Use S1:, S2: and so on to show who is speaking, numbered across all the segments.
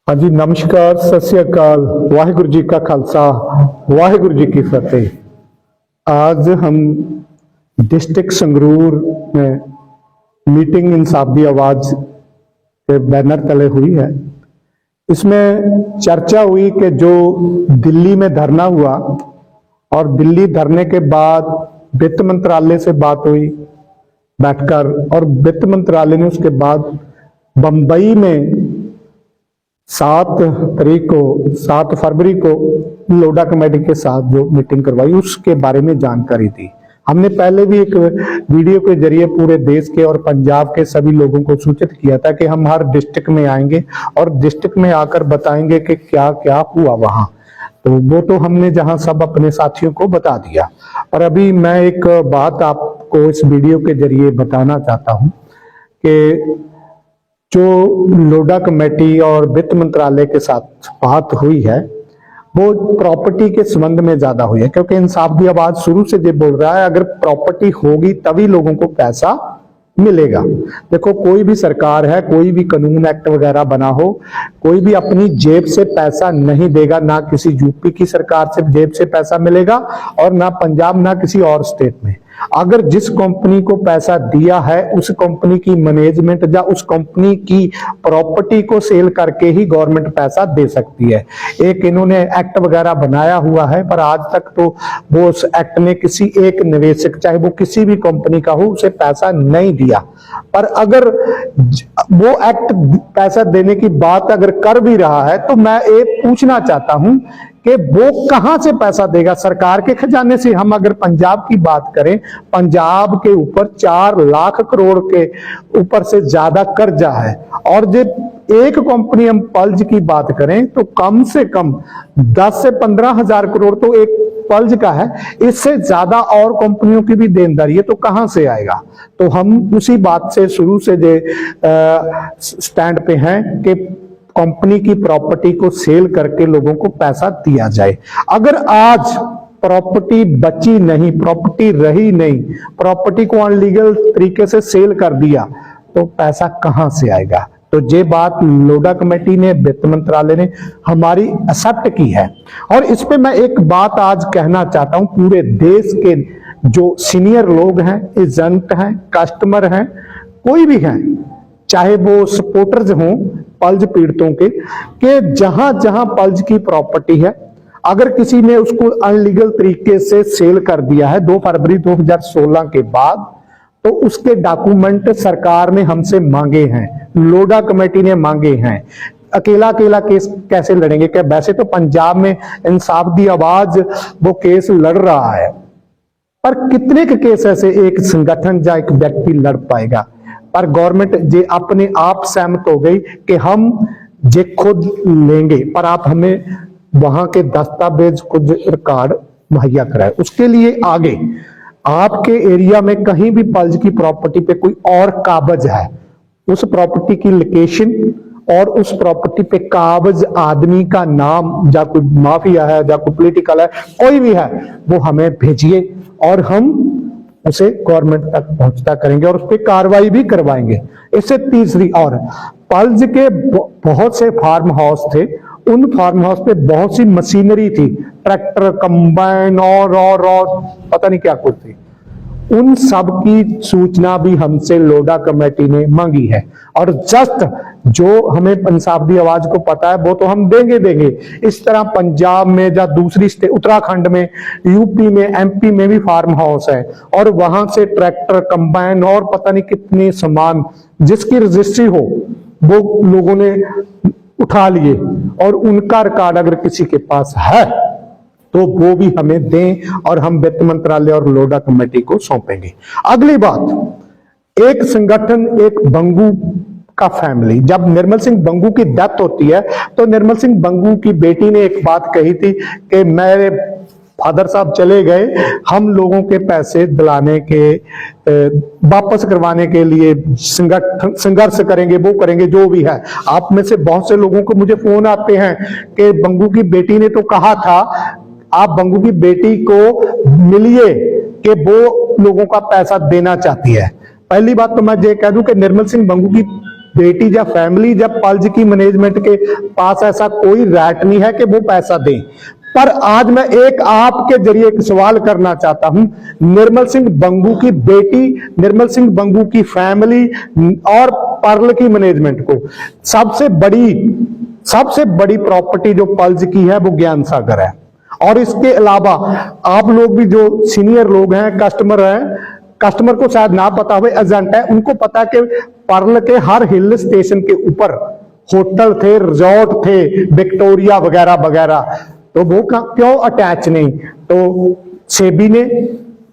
S1: हाँ जी, नमस्कार, सत श्री अकाल, वाहिगुरु जी का खालसा, वाहिगुरु जी की फतेह। आज हम डिस्ट्रिक्ट संगरूर में मीटिंग इंसाफ दी आवाज के बैनर तले हुई है। इसमें चर्चा हुई कि जो दिल्ली में धरना हुआ और दिल्ली धरने के बाद वित्त मंत्रालय से बात हुई बैठकर, और वित्त मंत्रालय ने उसके बाद बंबई में 7 फरवरी को लोढ़ा कमेटी के साथ जो मीटिंग करवाई उसके बारे में जानकारी दी। हमने पहले भी एक वीडियो के जरिए पूरे देश के और पंजाब के सभी लोगों को सूचित किया था कि हम हर डिस्ट्रिक्ट में आएंगे और डिस्ट्रिक्ट में आकर बताएंगे कि क्या क्या हुआ वहां। तो वो तो हमने जहां सब अपने साथियों को बता दिया, पर अभी मैं एक बात आपको इस वीडियो के जरिए बताना चाहता हूं कि जो लोढ़ा कमेटी और वित्त मंत्रालय के साथ बात हुई है वो प्रॉपर्टी के संबंध में ज्यादा हुई है, क्योंकि इंसाफ दी आवाज शुरू से ये बोल रहा है अगर प्रॉपर्टी होगी तभी लोगों को पैसा मिलेगा। देखो, कोई भी सरकार है, कोई भी कानून एक्ट वगैरह बना हो, कोई भी अपनी जेब से पैसा नहीं देगा। ना किसी यूपी की सरकार से जेब से पैसा मिलेगा और ना पंजाब, ना किसी और स्टेट में। अगर जिस कंपनी को पैसा दिया है उस कंपनी की मैनेजमेंट या उस कंपनी की प्रॉपर्टी को सेल करके ही गवर्नमेंट पैसा दे सकती है। एक इन्होंने एक्ट वगैरह बनाया हुआ है, पर आज तक तो वो उस एक्ट ने किसी एक निवेशक, चाहे वो किसी भी कंपनी का हो, उसे पैसा नहीं दिया। पर अगर वो एक्ट पैसा देने की बात अगर कर भी रहा है तो मैं एक पूछना चाहता हूं कि वो कहां से पैसा देगा? सरकार के खजाने से। हम अगर पंजाब की बात करें, पंजाब के ऊपर 4 लाख करोड़ के ऊपर से ज्यादा कर्जा है, और जब एक कंपनी हम पल्ज की बात करें तो कम से कम 10 से 15 हजार करोड़ तो एक पल्ज का है। इससे ज्यादा और कंपनियों की भी देनदारी है, तो कहां से आएगा? तो हम उसी बात से शुरू से जो स्टैंड पे हैं कि कंपनी की प्रॉपर्टी को सेल करके लोगों को पैसा दिया जाए। अगर आज प्रॉपर्टी बची नहीं, प्रॉपर्टी रही नहीं, प्रॉपर्टी को अनलीगल तरीके से सेल कर दिया, तो पैसा कहां से आएगा? तो ये बात लोढ़ा कमेटी ने, वित्त मंत्रालय ने हमारी एक्सेप्ट की है। और इस पे मैं एक बात आज कहना चाहता हूं, पूरे देश के जो सीनियर लोग हैं, एजेंट हैं, कस्टमर हैं, कोई भी हैं, चाहे वो सपोर्टर्स हों पल्ज पीड़ितों के जहां जहां पल्ज की प्रॉपर्टी है, अगर किसी ने उसको अनलीगल तरीके से सेल कर दिया है 2 फरवरी 2016 के बाद, तो उसके डॉक्यूमेंट सरकार ने हमसे मांगे हैं, लोढ़ा कमेटी ने मांगे हैं। अकेला केस कैसे लड़ेंगे? क्या वैसे तो पंजाब में इंसाफ दी आवाज वो केस लड़ रहा है, पर कितने के केस ऐसे एक संगठन या एक व्यक्ति लड़ पाएगा? पर गवर्नमेंट जे अपने आप सहमत हो गई कि हम जे खुद लेंगे, पर आप हमें वहां के दस्तावेज कुछ रिकॉर्ड मुहैया कराए। उसके लिए आगे आपके एरिया में कहीं भी पल्ज की प्रॉपर्टी पे कोई और कागज है, उस प्रॉपर्टी की लोकेशन और उस प्रॉपर्टी पे कागज आदमी का नाम, या कोई माफिया है या कोई पॉलिटिकल है, कोई भी है, वो हमें भेजिए और हम उसे गवर्नमेंट तक पहुंचता करेंगे और उस पर कार्रवाई भी करवाएंगे। इससे तीसरी, और पल्ज के बहुत से फार्म हाउस थे, उन फार्म हाउस पे बहुत सी मशीनरी थी, ट्रैक्टर, कंबाइन और पता नहीं क्या कुछ थी। उन सब की सूचना भी हमसे लोढ़ा कमेटी ने मांगी है, और जस्ट जो हमें इंसाफ दी आवाज को पता है वो तो हम देंगे। इस तरह पंजाब में या दूसरी स्टेट, उत्तराखंड में, यूपी में, एमपी में भी फार्म हाउस है, और वहां से ट्रैक्टर, कंबाइन और पता नहीं कितने सामान जिसकी रजिस्ट्री हो वो लोगों ने उठा लिए, और उनका रिकॉर्ड अगर किसी के पास है तो वो भी हमें दें और हम वित्त मंत्रालय और लोढ़ा कमेटी को सौंपेंगे। अगली बात, एक संगठन, एक बंगू का फैमिली, जब निर्मल सिंह बंगू की डेथ होती है तो निर्मल सिंह बंगू की बेटी ने एक बात कही थी कि मेरे फादर साहब चले गए, हम लोगों के पैसे दिलाने के, वापस करवाने के लिए संघर्ष करेंगे, वो करेंगे जो भी है। आप में से बहुत से लोगों को मुझे फोन आते हैं कि बंगू की बेटी ने तो कहा था, आप बंगू की बेटी को मिलिए कि वो लोगों का पैसा देना चाहती है। पहली बात तो मैं ये कह दूं कि निर्मल सिंह बंगू की बेटी या फैमिली या पल्ज की मैनेजमेंट के पास ऐसा कोई राइट नहीं है कि वो पैसा दें। पर आज मैं एक आपके जरिए एक सवाल करना चाहता हूं, निर्मल सिंह बंगू की बेटी, निर्मल सिंह बंगू की फैमिली और पर्ल की मैनेजमेंट को सबसे बड़ी प्रॉपर्टी जो पल्ज की है वो ज्ञान सागर है। और इसके अलावा आप लोग भी जो सीनियर लोग हैं, कस्टमर को शायद ना पता हो, एजेंट है, उनको पता कि पर्ल के हर हिल स्टेशन के ऊपर होटल थे, रिजॉर्ट थे, विक्टोरिया वगैरह वगैरह। तो वो क्यों अटैच नहीं? तो सेबी ने,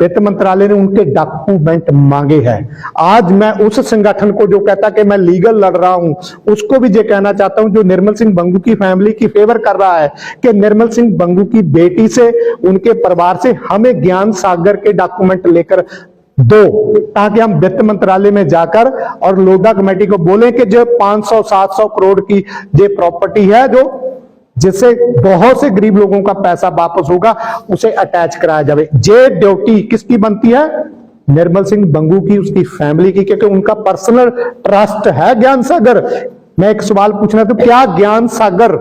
S1: वित्त मंत्रालय ने उनके डॉक्यूमेंट मांगे हैं। आज मैं उस संगठन को जो कहता कि मैं लीगल लड़ रहा हूं, उसको भी ये कहना चाहता हूं जो निर्मल सिंह बंगू की फैमिली की फेवर कर रहा है कि निर्मल सिंह बंगू की बेटी से, उनके परिवार से हमें ज्ञान सागर के डॉक्यूमेंट लेकर दो, ताकि हम वित्त मंत्रालय में जाकर और लोढा कमेटी को बोले कि जो 500-700 करोड़ की ये प्रॉपर्टी है, जो जिससे बहुत से गरीब लोगों का पैसा वापस होगा, उसे अटैच कराया जाए। ये ड्यूटी किसकी बनती है? निर्मल सिंह बंगू की, उसकी फैमिली की, क्योंकि उनका पर्सनल ट्रस्ट है ज्ञान सागर। मैं एक सवाल पूछना, तो क्या ज्ञान सागर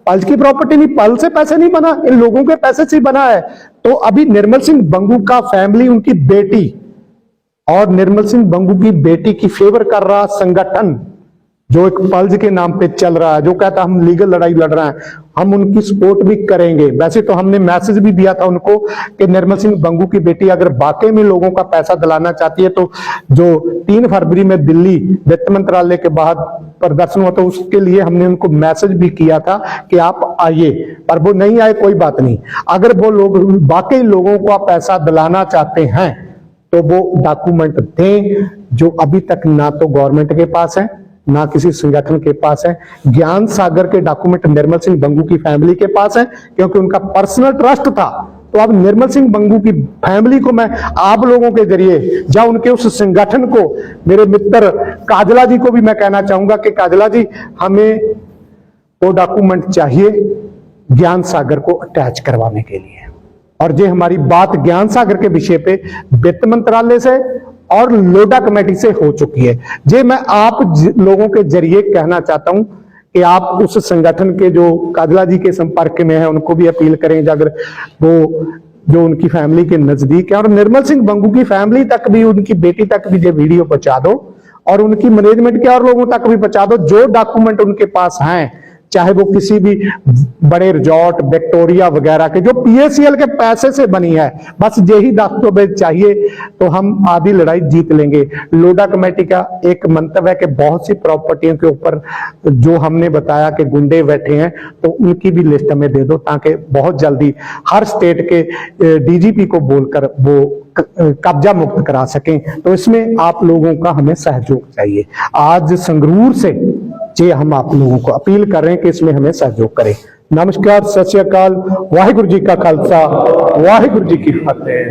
S1: पल की प्रॉपर्टी नहीं, पल से पैसे नहीं बना, इन लोगों के पैसे से बना है। तो अभी निर्मल सिंह बंगू का फैमिली, उनकी बेटी और निर्मल सिंह बंगू की बेटी की फेवर कर रहा संगठन जो एक पल्ज के नाम पे चल रहा है, जो कहता हम लीगल लड़ाई लड़ रहे हैं, हम उनकी सपोर्ट भी करेंगे। वैसे तो हमने मैसेज भी दिया था उनको कि निर्मल सिंह बंगू की बेटी अगर वाकई में लोगों का पैसा दिलाना चाहती है, तो जो 3 फरवरी में दिल्ली वित्त मंत्रालय के बाहर प्रदर्शन हुआ, तो उसके लिए हमने उनको मैसेज भी किया था कि आप आइए, पर वो नहीं आए। कोई बात नहीं, अगर वो लोग वाकई लोगों को पैसा दिलाना चाहते हैं तो वो डॉक्यूमेंट दें, जो अभी तक ना तो गवर्नमेंट के पास है, ना किसी संगठन के पास है। ज्ञान सागर के डॉक्यूमेंट निर्मल सिंह बंगू की फैमिली के पास है, क्योंकि उनका पर्सनल ट्रस्ट था। तो अब निर्मल सिंह बंगू की फैमिली को मैं आप लोगों के जरिए, या उनके उस संगठन को, मेरे मित्र काजला जी को भी मैं कहना चाहूंगा कि काजला जी, हमें वो डॉक्यूमेंट चाहिए ज्ञान सागर को अटैच करवाने के लिए। और ये हमारी बात ज्ञान सागर के विषय पे वित्त मंत्रालय से और लोढा कमेटी से हो चुकी है। जे मैं आप लोगों के जरिए कहना चाहता हूं कि आप उस संगठन के जो काजला जी के संपर्क में है, उनको भी अपील करें, अगर वो जो उनकी फैमिली के नजदीक है, और निर्मल सिंह बंगू की फैमिली तक भी, उनकी बेटी तक भी ये वीडियो पहुंचा दो, और उनकी मैनेजमेंट के और लोगों तक भी पहुंचा दो। जो डॉक्यूमेंट उनके पास हैं, चाहे वो किसी भी बड़े रिजॉर्ट, विक्टोरिया वगैरह के, जो पीएसीएल के पैसे से बनी है, बस यही दस्तावेज चाहिए, तो हम आधी लड़ाई जीत लेंगे। लोढा कमेटी का एक मंतव्य है कि बहुत सी प्रॉपर्टियों के ऊपर जो हमने बताया कि गुंडे बैठे हैं, तो उनकी भी लिस्ट हमें दे दो, ताकि बहुत जल्दी हर स्टेट के डीजीपी को बोलकर वो कब्जा मुक्त करा सकें। तो इसमें आप लोगों का हमें सहयोग चाहिए। आज संगरूर से जे हम आप लोगों को अपील कर रहे हैं कि इसमें हमें सहयोग करें। नमस्कार, सत श्री अकाल, वाहिगुरु जी का खालसा, वाहिगुरु जी की फतेह।